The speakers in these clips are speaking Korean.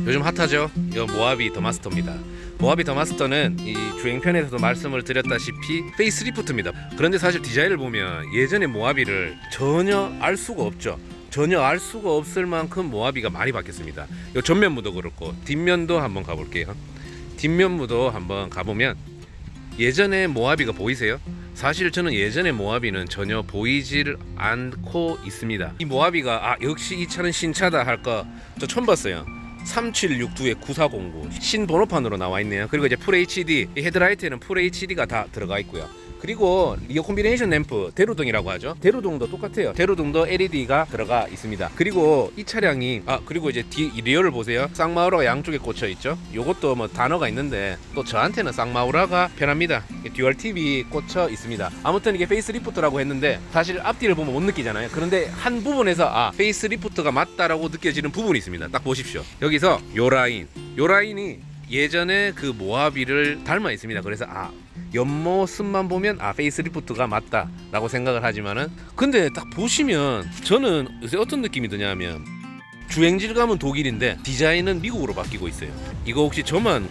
요즘 핫하죠? 이 모하비 더마스터입니다. 모하비 더마스터는 이 주행편에서도 말씀을 드렸다시피 페이스리프트입니다. 그런데 사실 디자인을 보면 예전의 모하비를 전혀 알 수가 없죠. 전혀 알 수가 없을 만큼 모하비가 많이 바뀌었습니다. 이 전면부도 그렇고 뒷면도 한번 가볼게요. 뒷면부도 한번 가보면 예전의 모하비가 보이세요? 사실 저는 예전의 모하비는 전혀 보이질 않고 있습니다. 이 모하비가 역시 이 차는 신차다 할 거 저 처음 봤어요. 3762에 9409 신번호판으로 나와 있네요. 그리고 이제 FHD, 이 헤드라이트에는 FHD가 다 들어가 있고요. 그리고 리어 콤비네이션 램프 대루등이라고 하죠. 대루등도 똑같아요. 대루등도 LED가 들어가 있습니다. 그리고 이 차량이 그리고 이제 리어를 보세요. 쌍마우라가 양쪽에 꽂혀 있죠. 요것도 뭐 단어가 있는데 또 저한테는 쌍마우라가 편합니다. 듀얼 TV 꽂혀 있습니다. 아무튼 이게 페이스리프트라고 했는데 사실 앞뒤를 보면 못 느끼잖아요. 그런데 한 부분에서 페이스리프트가 맞다라고 느껴지는 부분이 있습니다. 딱 보십시오. 여기서 요 라인이 예전에 그 모하비를 닮아 있습니다. 그래서 옆모습만 보면 페이스리프트가 맞다 라고 생각을 하지만은 근데 딱 보시면 저는 요새 어떤 느낌이 드냐면 주행질감은 독일인데 디자인은 미국으로 바뀌고 있어요. 이거 혹시 저는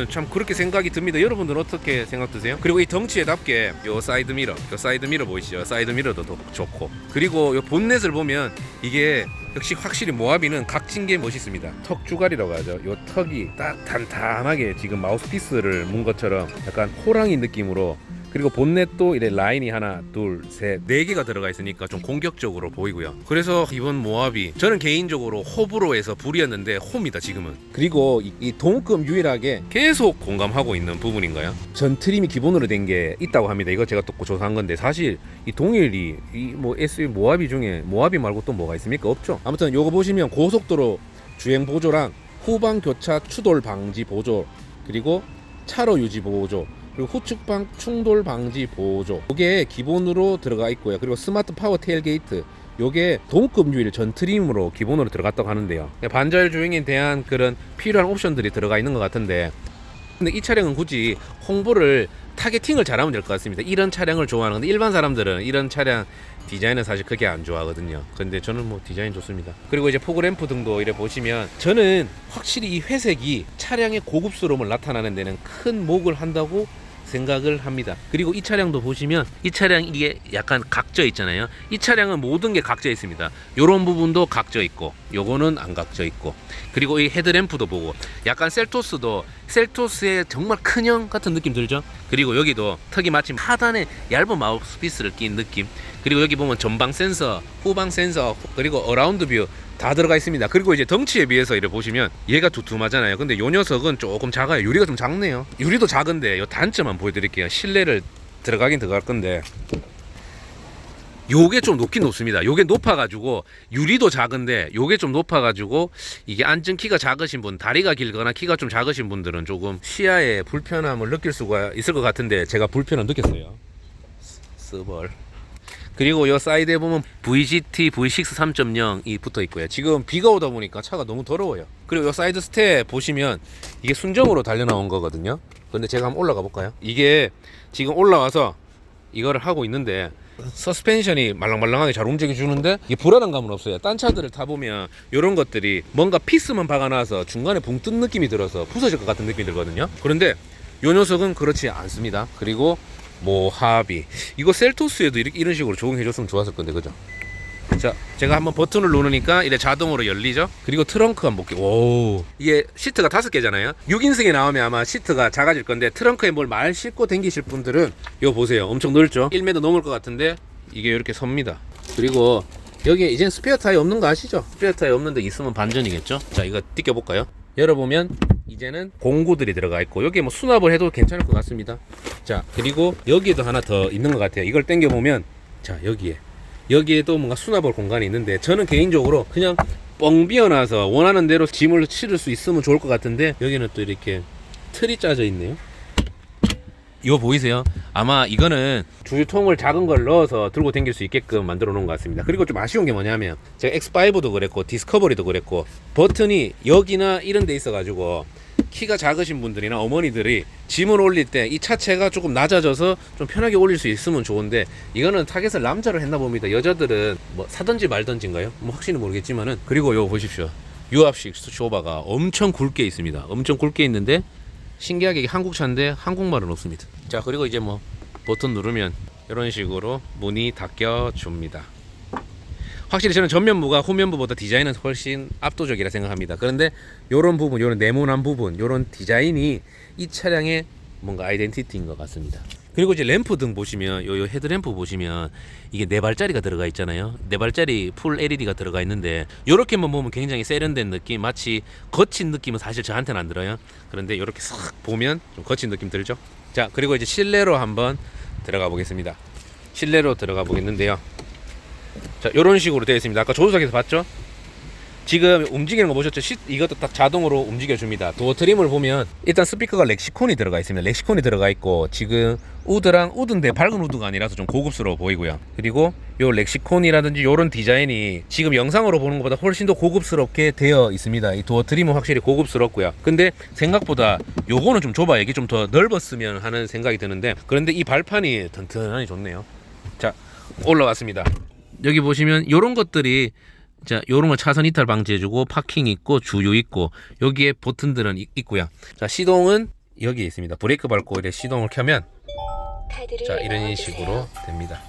참 그렇게 생각이 듭니다. 여러분들은 어떻게 생각 드세요? 그리고 이 덩치에답게 요 사이드 미러 보이시죠? 사이드 미러도 좋고, 그리고 요 본넷을 보면 이게 역시 확실히 모하비는 각진 게 멋있습니다. 턱 주갈이라고 하죠. 요 턱이 딱 단단하게 지금 마우스피스를 문 것처럼 약간 호랑이 느낌으로, 그리고 본넷도 이래 라인이 하나, 둘, 셋, 네 개가 들어가 있으니까 좀 공격적으로 보이고요. 그래서 이번 모하비 저는 개인적으로 호불호에서 불이었는데 호입니다 지금은. 그리고 이 동급 유일하게 계속 공감하고 있는 부분인가요? 전 트림이 기본으로 된 게 있다고 합니다. 이거 제가 또 조사한 건데 사실 이 동일이 SUV 모하비 중에 모하비 말고 또 뭐가 있습니까? 없죠. 아무튼 요거 보시면 고속도로 주행 보조랑 후방 교차 추돌 방지 보조, 그리고 차로 유지 보조, 그리고 후측방 충돌 방지 보조, 이게 기본으로 들어가 있고요. 그리고 스마트 파워 테일게이트, 요게 동급 유일 전 트림으로 기본으로 들어갔다고 하는데요. 반자율 주행에 대한 그런 필요한 옵션들이 들어가 있는 것 같은데, 근데 이 차량은 굳이 홍보를 타겟팅을 잘하면 될 것 같습니다. 이런 차량을 좋아하는 건데 일반 사람들은 이런 차량 디자인은 사실 크게 안 좋아하거든요. 근데 저는 뭐 디자인 좋습니다. 그리고 이제 포그램프 등도 이래 보시면 저는 확실히 이 회색이 차량의 고급스러움을 나타나는 데는 큰 목을 한다고 생각을 합니다. 그리고 이 차량도 보시면 이 차량 이게 약간 각져 있잖아요. 이 차량은 모든 게 각져 있습니다. 요런 부분도 각져 있고 요거는 안 각져 있고, 그리고 이 헤드램프도 보고 약간 셀토스의 정말 큰형 같은 느낌 들죠. 그리고 여기도 턱이 마침 하단에 얇은 마우스피스를 낀 느낌. 그리고 여기 보면 전방 센서, 후방 센서, 그리고 어라운드 뷰 다 들어가 있습니다. 그리고 이제 덩치에 비해서 이래 보시면 얘가 두툼하잖아요. 근데 요 녀석은 조금 작아요. 유리가 좀 작네요. 유리도 작은데 요 단점만 보여드릴게요. 실내를 들어가긴 들어갈 건데 요게 좀 높긴 높습니다. 요게 높아가지고 유리도 작은데 요게 좀 높아가지고 이게 앉은 키가 작으신 분, 다리가 길거나 키가 좀 작으신 분들은 조금 시야에 불편함을 느낄 수가 있을 것 같은데 제가 불편함 느꼈어요. 스벌. 그리고 요 사이드에 보면 VGT V6 3.0이 붙어 있고요. 지금 비가 오다 보니까 차가 너무 더러워요. 그리고 요 사이드 스텝 보시면 이게 순정으로 달려 나온 거거든요. 근데 제가 한번 올라가 볼까요? 이게 지금 올라와서 이거를 하고 있는데 서스펜션이 말랑말랑하게 잘 움직여 주는데 이게 불안한 감은 없어요. 딴 차들을 타보면 이런 것들이 뭔가 피스만 박아놔서 중간에 붕 뜬 느낌이 들어서 부서질 것 같은 느낌이 들거든요. 그런데 요 녀석은 그렇지 않습니다. 그리고 모하비, 이거 셀토스에도 이런 식으로 적용해줬으면 좋았을 건데, 그죠? 자, 제가 한번 버튼을 누르니까 이래 자동으로 열리죠. 그리고 트렁크 한번 볼게요. 오, 이게 시트가 5개잖아요 6인승에 나오면 아마 시트가 작아질 건데 트렁크에 뭘 많이 싣고 댕기실 분들은 이거 보세요. 엄청 넓죠? 1m 넘을 것 같은데 이게 이렇게 섭니다. 그리고 여기에 이젠 스페어 타이어 없는 거 아시죠? 스페어 타이어 없는데 있으면 반전이겠죠? 자, 이거 뜯겨볼까요? 열어보면 이제는 공구들이 들어가 있고 여기에 뭐 수납을 해도 괜찮을 것 같습니다. 자, 그리고 여기에도 하나 더 있는 것 같아요. 이걸 당겨보면 자, 여기에도 뭔가 수납할 공간이 있는데 저는 개인적으로 그냥 뻥 비어놔서 원하는 대로 짐을 실을 수 있으면 좋을 것 같은데 여기는 또 이렇게 틀이 짜져 있네요. 이거 보이세요? 아마 이거는 주유통을 작은 걸 넣어서 들고 다닐 수 있게끔 만들어 놓은 것 같습니다. 그리고 좀 아쉬운 게 뭐냐면 제가 X5도 그랬고 디스커버리도 그랬고 버튼이 여기나 이런 데 있어 가지고 키가 작으신 분들이나 어머니들이 짐을 올릴 때 이 차체가 조금 낮아져서 좀 편하게 올릴 수 있으면 좋은데 이거는 타겟을 남자로 했나 봅니다. 여자들은 뭐 사든지 말든지인가요? 뭐 확실히 모르겠지만은. 그리고 이거 보십시오. 유압식 쇼바가 엄청 굵게 있습니다. 엄청 굵게 있는데 신기하게 이게 한국 차인데 한국말은 없습니다. 자, 그리고 이제 뭐 버튼 누르면 이런 식으로 문이 닫혀줍니다. 확실히 저는 전면부가 후면부보다 디자인은 훨씬 압도적이라 생각합니다. 그런데 이런 부분, 이런 네모난 부분, 이런 디자인이 이 차량의 뭔가 아이덴티티인 것 같습니다. 그리고 이제 램프 등 보시면 요 헤드램프 보시면 이게 4발짜리가 들어가 있잖아요. 4발짜리 풀 LED가 들어가 있는데 요렇게만 보면 굉장히 세련된 느낌, 마치 거친 느낌은 사실 저한테는 안 들어요. 그런데 요렇게 싹 보면 좀 거친 느낌 들죠. 자, 그리고 이제 실내로 한번 들어가 보겠습니다. 실내로 들어가 보겠는데요. 자, 요런 식으로 되어 있습니다. 아까 조수석에서 봤죠? 지금 움직이는 거 보셨죠? 이것도 딱 자동으로 움직여줍니다. 도어 트림을 보면 일단 스피커가 렉시콘이 들어가 있습니다. 렉시콘이 들어가 있고 지금 우드랑 우드인데 밝은 우드가 아니라서 좀 고급스러워 보이고요. 그리고 요 렉시콘이라든지 요런 디자인이 지금 영상으로 보는 것보다 훨씬 더 고급스럽게 되어 있습니다. 이 도어 트림은 확실히 고급스럽고요. 근데 생각보다 요거는 좀 좁아요. 이게 좀 더 넓었으면 하는 생각이 드는데, 그런데 이 발판이 튼튼하니 좋네요. 자, 올라왔습니다. 여기 보시면 요런 것들이, 자, 요런 거 차선 이탈 방지해주고 파킹 있고 주유 있고 여기에 버튼들은 있고요. 자, 시동은 여기에 있습니다. 브레이크 밟고 이렇게 시동을 켜면 자, 이런 식으로 됩니다.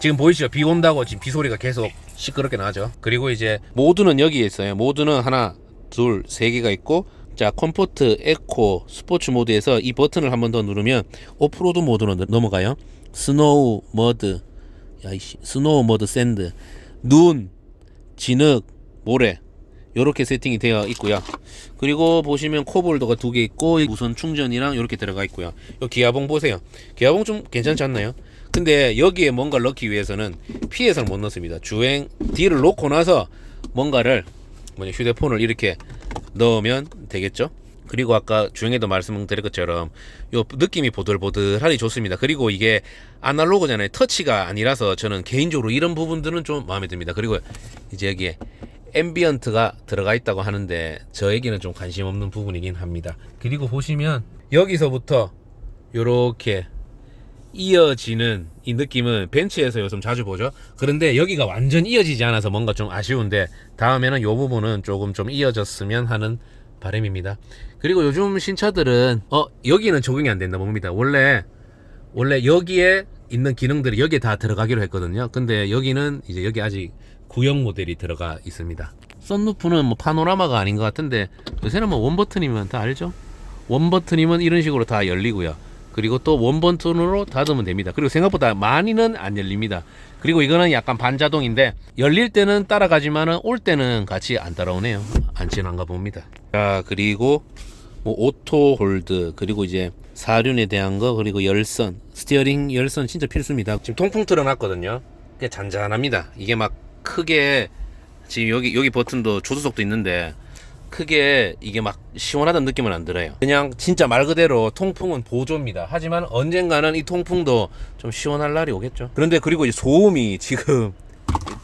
지금 보이시죠? 비 온다고 지금 비 소리가 계속 시끄럽게 나죠. 그리고 이제 모드는 여기에 있어요. 모드는 하나, 둘, 세 개가 있고, 자, 컴포트, 에코, 스포츠 모드에서 이 버튼을 한 번 더 누르면 오프로드 모드로 넘어가요. 스노우 머드, 야이씨, 스노우 머드 샌드, 눈, 진흙, 모래, 요렇게 세팅이 되어 있고요. 그리고 보시면 컵홀더가 2개 있고 무선 충전이랑 요렇게 들어가 있고요. 요 기아봉 보세요. 기아봉 좀 괜찮지 않나요? 근데 여기에 뭔가를 넣기 위해서는 피해서는 못 넣습니다. 주행 D를 놓고 나서 뭔가를, 휴대폰을 이렇게 넣으면 되겠죠. 그리고 아까 주행에도 말씀드린 것처럼 요 느낌이 보들보들하니 좋습니다. 그리고 이게 아날로그잖아요. 터치가 아니라서 저는 개인적으로 이런 부분들은 좀 마음에 듭니다. 그리고 이제 여기에 앰비언트가 들어가 있다고 하는데 저에게는 좀 관심 없는 부분이긴 합니다. 그리고 보시면 여기서부터 요렇게 이어지는 이 느낌은 벤츠에서 요즘 자주 보죠. 그런데 여기가 완전 이어지지 않아서 뭔가 좀 아쉬운데 다음에는 요 부분은 조금 좀 이어졌으면 하는 바람입니다. 그리고 요즘 신차들은 여기는 적용이 안 된다 봅니다. 원래 여기에 있는 기능들이 여기에 다 들어가기로 했거든요. 근데 여기는 이제 여기 아직 구형 모델이 들어가 있습니다. 썬루프는 뭐 파노라마가 아닌 것 같은데 요새는 뭐 원버튼이면 다 알죠? 원버튼이면 이런 식으로 다 열리고요. 그리고 또 원버튼으로 닫으면 됩니다. 그리고 생각보다 많이는 안 열립니다. 그리고 이거는 약간 반자동인데 열릴 때는 따라가지만은 올 때는 같이 안 따라오네요. 안 지나가 봅니다. 자, 그리고 뭐 오토 홀드, 그리고 이제 사륜에 대한 거, 그리고 열선, 스티어링 열선 진짜 필수입니다. 지금 통풍 틀어놨거든요. 그게 잔잔합니다. 이게 막 크게 지금 여기 버튼도 조수석도 있는데 크게 이게 막 시원하다는 느낌은 안 들어요. 그냥 진짜 말 그대로 통풍은 보조입니다. 하지만 언젠가는 이 통풍도 좀 시원할 날이 오겠죠. 그런데 그리고 이제 소음이 지금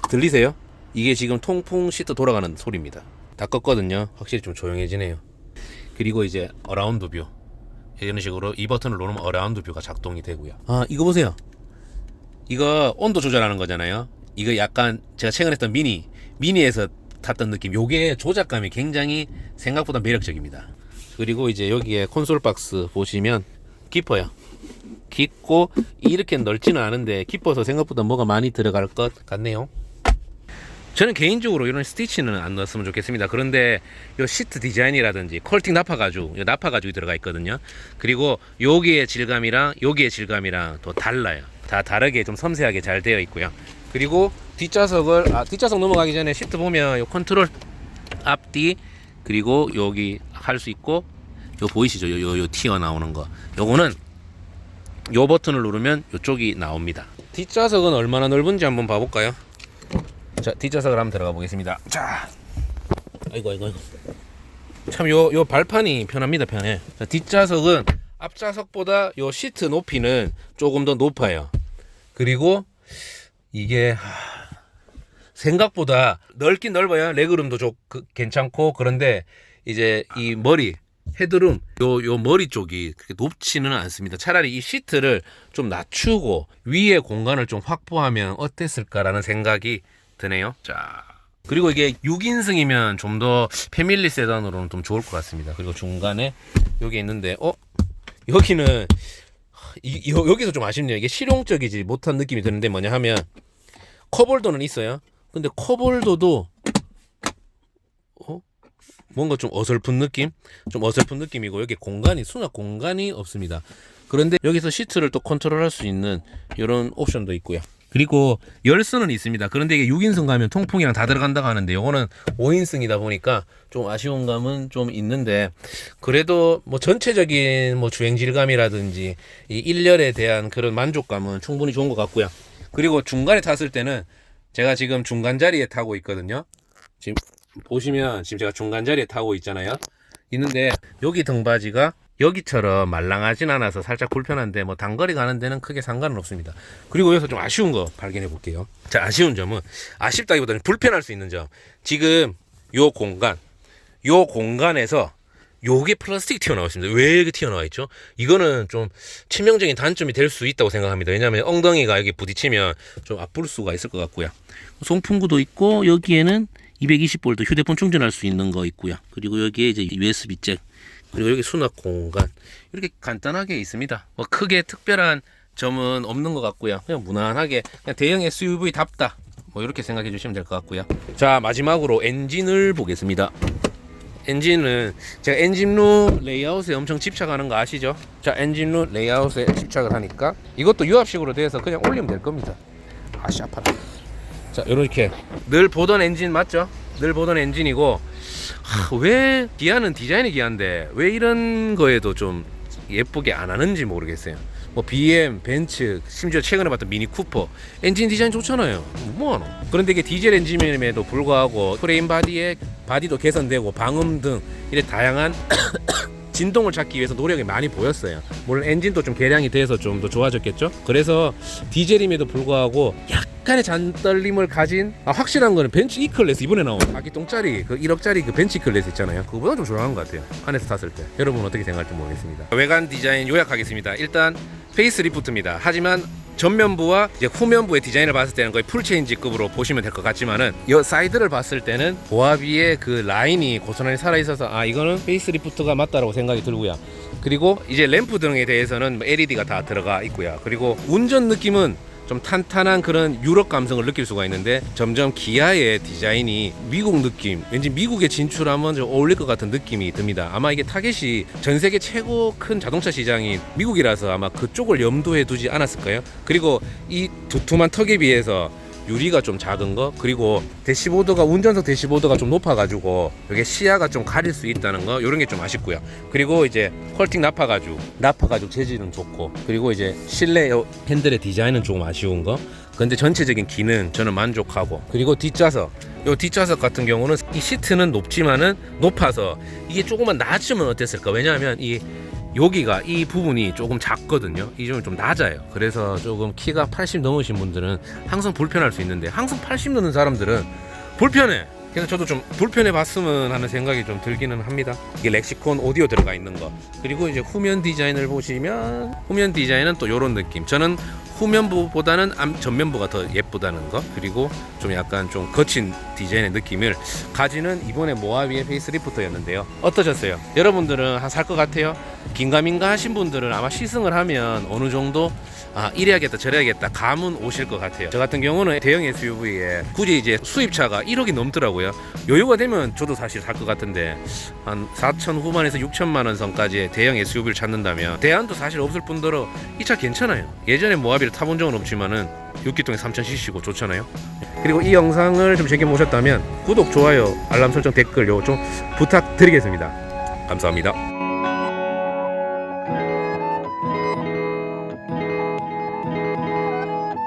들리세요? 이게 지금 통풍 시트 돌아가는 소리입니다. 다 껐거든요. 확실히 좀 조용해지네요. 그리고 이제 어라운드 뷰, 이런 식으로 이 버튼을 누르면 어라운드 뷰가 작동이 되고요. 아, 이거 보세요. 이거 온도 조절하는 거잖아요. 이거 약간 제가 최근에 했던 미니에서 탔던 느낌, 요게 조작감이 굉장히 생각보다 매력적입니다. 그리고 이제 여기에 콘솔 박스 보시면 깊어요. 깊고 이렇게 넓지는 않은데 깊어서 생각보다 뭐가 많이 들어갈 것 같네요. 저는 개인적으로 이런 스티치는 안 넣었으면 좋겠습니다. 그런데 요 시트 디자인이라든지 컬팅 나파가죽, 나파가죽이 들어가 있거든요. 그리고 여기의 질감이랑 여기의 질감이랑 또 달라요. 다 다르게 좀 섬세하게 잘 되어 있고요. 그리고 뒷좌석 넘어가기 전에 시트 보면 요 컨트롤 앞뒤, 그리고 여기 할 수 있고, 요 보이시죠? 요 튀어나오는 거, 요거는 요 버튼을 누르면 요쪽이 나옵니다. 뒷좌석은 얼마나 넓은지 한번 봐볼까요? 자, 뒷좌석을 한번 들어가 보겠습니다. 자, 아이고. 참 요 발판이 편합니다. 편해. 자, 뒷좌석은 앞좌석보다 요 시트 높이는 조금 더 높아요. 그리고 이게 생각보다 넓긴 넓어요. 레그룸도 괜찮고. 그런데 이제 이 머리 헤드룸 요 머리 쪽이 그렇게 높지는 않습니다. 차라리 이 시트를 좀 낮추고 위에 공간을 좀 확보하면 어땠을까라는 생각이 드네요. 자, 그리고 이게 6인승이면 좀 더 패밀리 세단으로는 좀 좋을 것 같습니다. 그리고 중간에 여기 있는데 여기는 여기서 좀 아쉽네요. 이게 실용적이지 못한 느낌이 드는데 뭐냐 하면 컵홀더는 있어요. 근데 컵홀더도 뭔가 좀 어설픈 느낌? 좀 어설픈 느낌이고 여기 공간이 수납 공간이 없습니다. 그런데 여기서 시트를 또 컨트롤할 수 있는 이런 옵션도 있고요. 그리고 열선은 있습니다. 그런데 이게 6인승 가면 통풍이랑 다 들어간다고 하는데 요거는 5인승이다 보니까 좀 아쉬운 감은 좀 있는데 그래도 뭐 전체적인 뭐 주행 질감이라든지 이 1열에 대한 그런 만족감은 충분히 좋은 것 같고요. 그리고 중간에 탔을 때는 제가 지금 중간 자리에 타고 있거든요. 지금 보시면 지금 제가 중간 자리에 타고 있잖아요. 있는데 여기 등받이가 여기처럼 말랑하진 않아서 살짝 불편한데 뭐 단거리 가는 데는 크게 상관은 없습니다. 그리고 여기서 좀 아쉬운 거 발견해 볼게요. 자, 아쉬운 점은 아쉽다기보다는 불편할 수 있는 점. 지금 요 공간에서 요게 플라스틱 튀어나와 있습니다. 왜 이렇게 튀어나와 있죠? 이거는 좀 치명적인 단점이 될 수 있다고 생각합니다. 왜냐하면 엉덩이가 여기 부딪히면 좀 아플 수가 있을 것 같고요. 송풍구도 있고 여기에는 220V 휴대폰 충전할 수 있는 거 있고요. 그리고 여기에 이제 USB 잭, 그리고 여기 수납 공간 이렇게 간단하게 있습니다. 뭐 크게 특별한 점은 없는 것 같고요. 그냥 무난하게 그냥 대형 SUV답다 뭐 이렇게 생각해 주시면 될 것 같고요. 자, 마지막으로 엔진을 보겠습니다. 엔진은 제가 엔진룸 레이아웃에 엄청 집착하는 거 아시죠? 자, 엔진룸 레이아웃에 집착을 하니까 이것도 유압식으로 돼서 그냥 올리면 될 겁니다. 아씨 아파라. 자, 이렇게 늘 보던 엔진 맞죠? 늘 보던 엔진이고 왜 기아는 디자인이 기아인데 왜 이런 거에도 좀 예쁘게 안 하는지 모르겠어요. 뭐 BM, 벤츠, 심지어 최근에 봤던 미니 쿠퍼 엔진 디자인 좋잖아요. 뭐하노? 그런데 이게 디젤 엔진임에도 불구하고 프레임 바디도 개선되고 방음 등 이래 다양한 진동을 찾기 위해서 노력이 많이 보였어요. 물론 엔진도 좀 개량이 돼서 좀 더 좋아졌겠죠. 그래서 디젤임에도 불구하고 약간의 잔떨림을 가진 확실한 거는 벤츠 E클래스 이번에 나온 아기똥짜리 그 1억짜리 그 벤츠 E클래스 있잖아요. 그거보다 좀 조용한 것 같아요. 안에서 탔을 때. 여러분 어떻게 생각할지 모르겠습니다. 외관 디자인 요약하겠습니다. 일단 페이스리프트입니다. 하지만 전면부와 이제 후면부의 디자인을 봤을 때는 거의 풀체인지급으로 보시면 될 것 같지만은 이 사이드를 봤을 때는 보아비의 그 라인이 고스란히 살아있어서 이거는 페이스리프트가 맞다라고 생각이 들고요. 그리고 이제 램프 등에 대해서는 LED가 다 들어가 있고요. 그리고 운전 느낌은 좀 탄탄한 그런 유럽 감성을 느낄 수가 있는데 점점 기아의 디자인이 미국 느낌, 왠지 미국에 진출하면 좀 어울릴 것 같은 느낌이 듭니다. 아마 이게 타겟이 전 세계 최고 큰 자동차 시장이 미국이라서 아마 그쪽을 염두에 두지 않았을까요? 그리고 이 두툼한 턱에 비해서 유리가 좀 작은 거, 그리고 대시보드가 운전석 대시보드가 좀 높아가지고 이게 시야가 좀 가릴 수 있다는 거, 이런 게 좀 아쉽고요. 그리고 이제 퀄팅 나파가죽 재질은 좋고, 그리고 이제 실내 핸들의 디자인은 조금 아쉬운 거. 근데 전체적인 기능 저는 만족하고, 그리고 뒷좌석 같은 경우는 이 시트는 높아서 이게 조금만 낮으면 어땠을까? 왜냐하면 여기가 이 부분이 조금 작거든요. 이 점이 좀 낮아요. 그래서 조금 키가 80 넘으신 분들은 항상 불편할 수 있는데 항상 80 넘는 사람들은 불편해. 그래서 저도 좀 불편해 봤으면 하는 생각이 좀 들기는 합니다. 이게 렉시콘 오디오 들어가 있는 거. 그리고 이제 후면 디자인을 보시면 후면 디자인은 또 이런 느낌. 저는 후면부보다는 전면부가 더 예쁘다는 거. 그리고 좀 약간 좀 거친 디자인의 느낌을 가지는 이번에 모하비의 페이스리프트였는데요. 어떠셨어요? 여러분들은 살 것 같아요? 긴가민가 하신 분들은 아마 시승을 하면 어느 정도 이래야겠다 저래야겠다 감은 오실 것 같아요. 저 같은 경우는 대형 SUV에 굳이 이제 수입차가 1억이 넘더라고요. 여유가 되면 저도 사실 살 것 같은데 한 4천 후반에서 6천만 원 선까지의 대형 SUV를 찾는다면 대안도 사실 없을 뿐더러 이 차 괜찮아요. 예전에 모하비를 타본 적은 없지만은 6기통에 3000cc고 좋잖아요. 그리고 이 영상을 좀 재밌게 보셨다면 구독, 좋아요, 알람 설정, 댓글 좀 부탁드리겠습니다. 감사합니다.